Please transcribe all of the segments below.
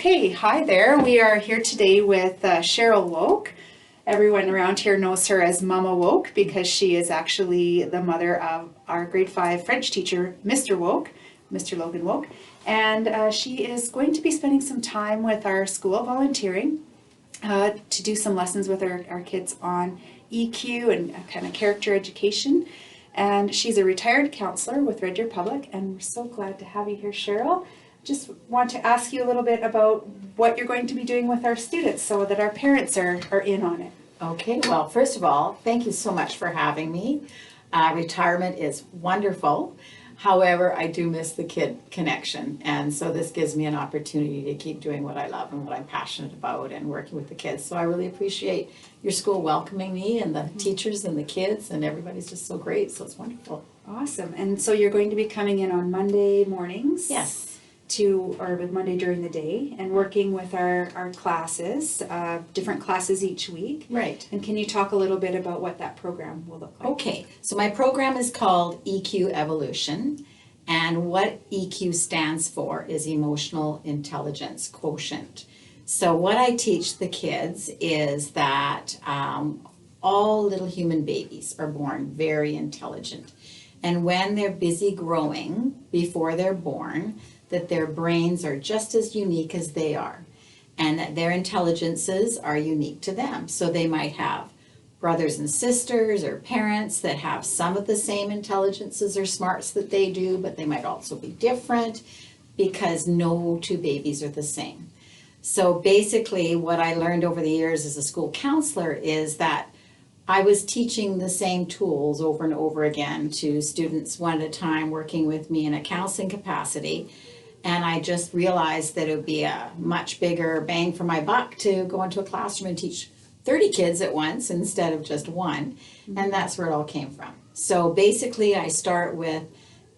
Okay, hi there. We are here today with Cheryl Wowk. Everyone around here knows her as Mama Wowk because she is actually the mother of our grade 5 French teacher, Mr. Wowk, Mr. Logan Wowk. And she is going to be spending some time with our school volunteering to do some lessons with our kids on EQ and kind of character education. And she's a retired counselor with Red Deer Public, and we're so glad to have you here, Cheryl. Just want to ask you a little bit about what you're going to be doing with our students so that our parents are in on it. Okay, well, first of all, thank you so much for having me. Retirement is wonderful. However, I do miss the kid connection, and so this gives me an opportunity to keep doing what I love and what I'm passionate about and working with the kids. So I really appreciate your school welcoming me, and the teachers and the kids, and everybody's just so great, so it's wonderful. Awesome. And so you're going to be coming in on Monday mornings? Yes. Or with Monday during the day, and working with our classes, different classes each week. Right. And can you talk a little bit about what that program will look like? Okay, so my program is called EQ Evolution, and what EQ stands for is Emotional Intelligence Quotient. So what I teach the kids is that all little human babies are born very intelligent, and when they're busy growing before they're born, that their brains are just as unique as they are, and that their intelligences are unique to them. So they might have brothers and sisters or parents that have some of the same intelligences or smarts that they do, but they might also be different because no two babies are the same. So basically what I learned over the years as a school counselor is that I was teaching the same tools over and over again to students one at a time working with me in a counseling capacity. And I just realized that it would be a much bigger bang for my buck to go into a classroom and teach 30 kids at once instead of just one. And that's where it all came from. So basically I start with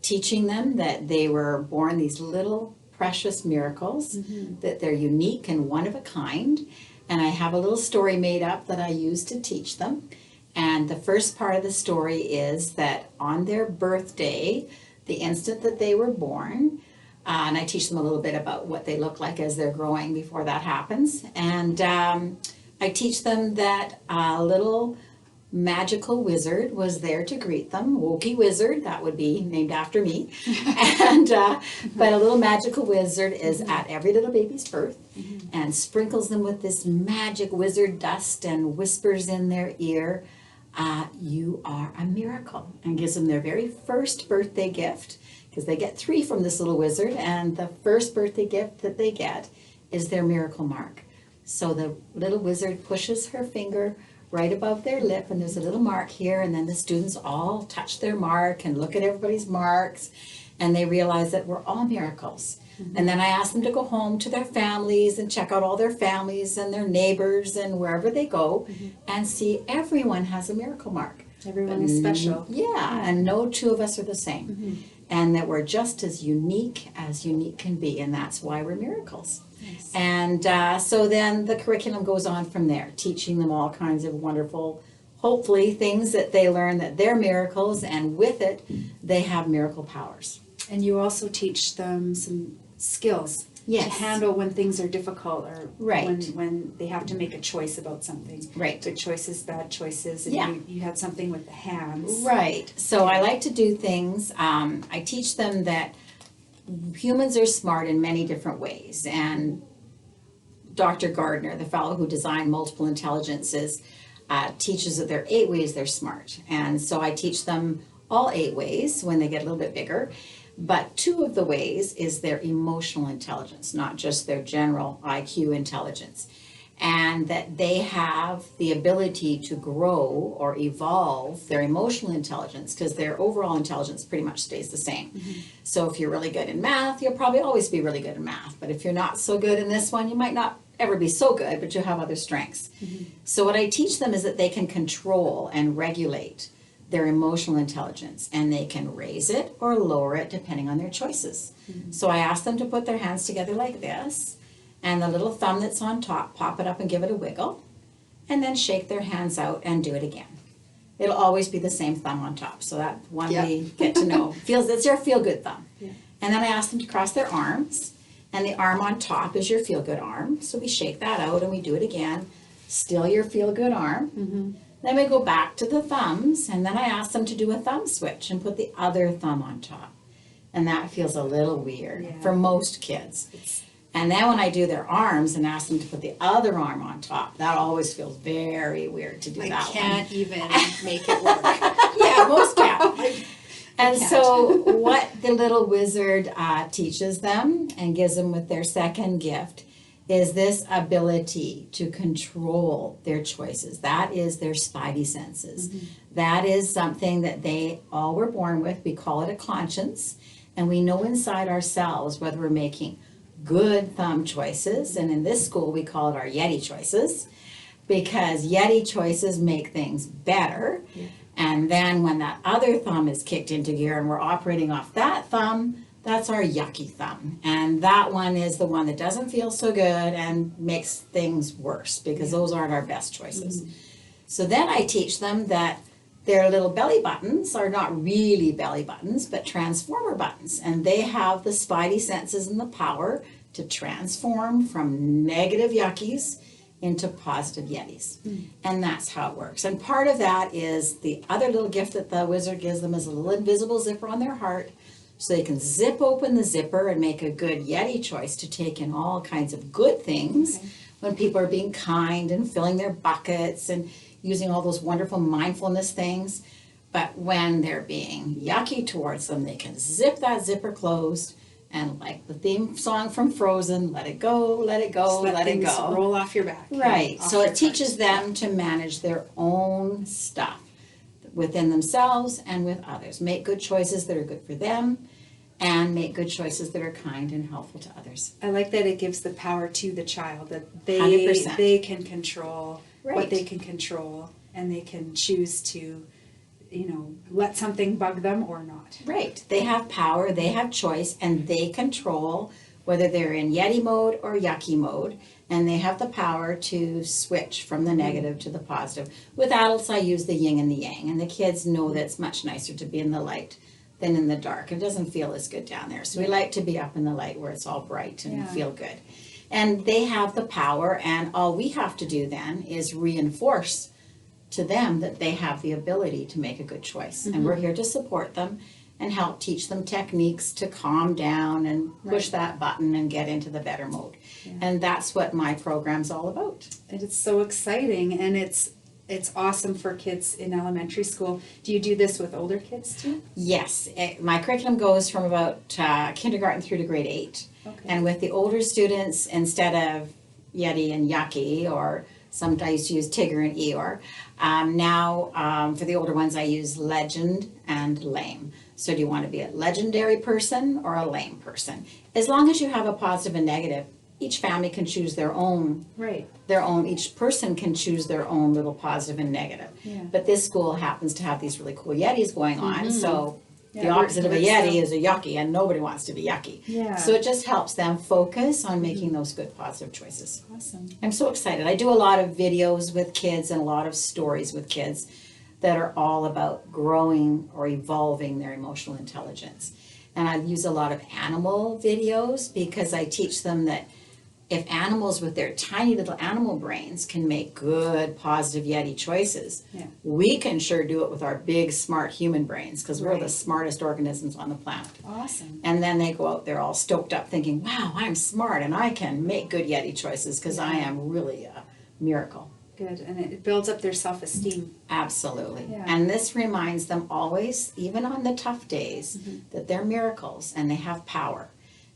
teaching them that they were born these little precious miracles, that they're unique and one of a kind. And I have a little story made up that I use to teach them. And the first part of the story is that on their birthday, the instant that they were born, and I teach them a little bit about what they look like as they're growing before that happens. And I teach them that a little magical wizard was there to greet them. Wokey Wizard, that would be named after me. And but a little magical wizard is at every little baby's birth and sprinkles them with this magic wizard dust and whispers in their ear, you are a miracle, and gives them their very first birthday gift, because they get 3 from this little wizard, and the first birthday gift that they get is their miracle mark. So the little wizard pushes her finger right above their lip, and there's a little mark here, and then the students all touch their mark and look at everybody's marks, and they realize that we're all miracles. And then I ask them to go home to their families and check out all their families and their neighbors and wherever they go and see everyone has a miracle mark. Everyone is special. Yeah, and no two of us are the same. And that we're just as unique can be, and that's why we're miracles. Nice. And so then the curriculum goes on from there, teaching them all kinds of wonderful, hopefully, things that they learn that they're miracles, and with it, they have miracle powers. And you also teach them some skills to handle when things are difficult, or when they have to make a choice about something. Right. Good choices, bad choices, and you had something with the hands. Right. So I like to do things, I teach them that humans are smart in many different ways, and Dr. Gardner, the fellow who designed multiple intelligences, teaches that there are 8 ways they're smart. And so I teach them all 8 ways when they get a little bit bigger. But 2 of the ways is their emotional intelligence, not just their general IQ intelligence. And that they have the ability to grow or evolve their emotional intelligence, because their overall intelligence pretty much stays the same. So if you're really good in math, you'll probably always be really good in math. But if you're not so good in this one, you might not ever be so good, but you'll have other strengths. So what I teach them is that they can control and regulate their emotional intelligence, and they can raise it or lower it depending on their choices. So I ask them to put their hands together like this, and the little thumb that's on top, pop it up and give it a wiggle, and then shake their hands out and do it again. It'll always be the same thumb on top, so that one we get to know. It's your feel-good thumb. And then I ask them to cross their arms, And the arm on top is your feel-good arm. So we shake that out and we do it again. Still your feel-good arm. Then we go back to the thumbs, and then I ask them to do a thumb switch and put the other thumb on top. And that feels a little weird for most kids. And then when I do their arms and ask them to put the other arm on top, that always feels very weird to do that one. I can't even make it work. Yeah, most can't. And so what the little wizard teaches them and gives them with their second gift is this ability to control their choices. That is their spidey senses. That is something that they all were born with. We call it a conscience. And we know inside ourselves whether we're making good thumb choices. And in this school, we call it our Yeti choices, because Yeti choices make things better. And then when that other thumb is kicked into gear and we're operating off that thumb, that's our yucky thumb. And that one is the one that doesn't feel so good and makes things worse, because those aren't our best choices. So then I teach them that their little belly buttons are not really belly buttons, but transformer buttons. And they have the spidey senses and the power to transform from negative yuckies into positive yetis. And that's how it works. And part of that is the other little gift that the wizard gives them is a little invisible zipper on their heart, so they can zip open the zipper and make a good yeti choice to take in all kinds of good things when people are being kind and filling their buckets and using all those wonderful mindfulness things. But when they're being yucky towards them, they can zip that zipper closed, and like the theme song from Frozen, let it go, let it go, Just let it things go. roll off your back. Right. Off So your it teaches cart. them to manage their own stuff within themselves and with others. Make good choices that are good for them, and make good choices that are kind and helpful to others. I like that it gives the power to the child, that they 100%. they can control Right. what they can control, and they can choose to, let something bug them or not. Right. They have power, they have choice, and they control whether they're in Yeti mode or yucky mode, and they have the power to switch from the negative to the positive. With adults, I use the yin and the yang, and the kids know that it's much nicer to be in the light than in the dark. It doesn't feel as good down there. So we like to be up in the light where it's all bright and feel good. And they have the power, and all we have to do then is reinforce to them that they have the ability to make a good choice. And we're here to support them and help teach them techniques to calm down and push that button and get into the better mode. And that's what my program's all about. And it's so exciting, and it's awesome for kids in elementary school. Do you do this with older kids too? Yes, my curriculum goes from about kindergarten through to grade 8. Okay. And with the older students, instead of Yeti and Yucky, or sometimes I used to use Tigger and Eeyore, now for the older ones I use Legend and Lame. So do you want to be a legendary person or a lame person? As long as you have a positive and negative, each family can choose their own. Right. Each person can choose their own little positive and negative. Yeah. But this school happens to have these really cool Yetis going on, so the Yeah, opposite of a works Yeti out. is a yucky, and nobody wants to be yucky. Yeah. So it just helps them focus on making those good positive choices. Awesome. I'm so excited. I do a lot of videos with kids and a lot of stories with kids that are all about growing or evolving their emotional intelligence. And I use a lot of animal videos because I teach them that if animals with their tiny little animal brains can make good, positive Yeti choices, we can sure do it with our big, smart human brains, because we're the smartest organisms on the planet. Awesome. And then they go out there all stoked up thinking, wow, I'm smart and I can make good Yeti choices because I am really a miracle. Good. And it builds up their self-esteem. Absolutely. Yeah. And this reminds them always, even on the tough days, that they're miracles and they have power.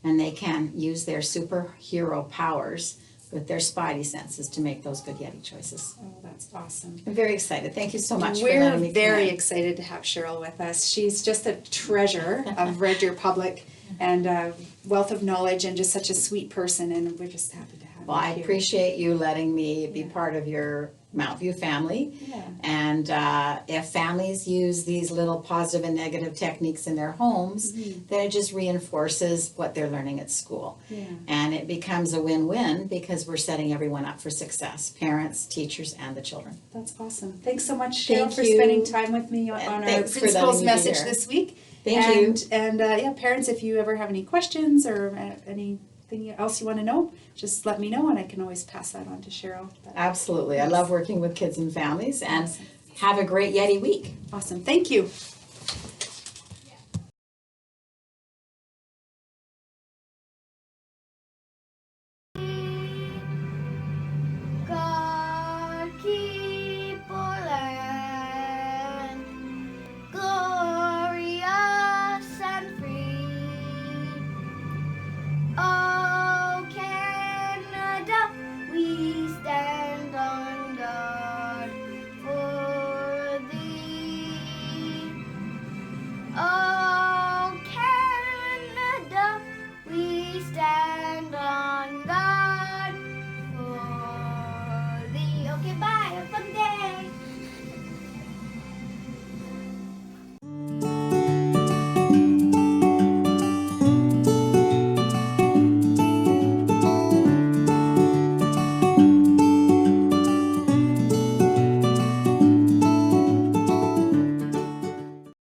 And they can use their superhero powers with their spidey senses to make those good Yeti choices. Oh, that's awesome. I'm very excited. Thank you so much for We're letting me very come in. excited to have Cheryl with us. She's just a treasure of Red Deer Public and a wealth of knowledge, and just such a sweet person, and we're just happy to have Well, you I here. appreciate you letting me be part of your Mount View family. Yeah. And if families use these little positive and negative techniques in their homes, then it just reinforces what they're learning at school. Yeah. And it becomes a win-win because we're setting everyone up for success, parents, teachers, and the children. That's awesome. Thanks so much, Cheryl, Thank for you. spending time with me on our thanks for principal's letting me be message here. this week. Thank you. And yeah, parents, if you ever have any questions or any anything else you want to know, just let me know and I can always pass that on to Cheryl. Absolutely. I love working with kids and families, and have a great Yeti week. Awesome. Thank you.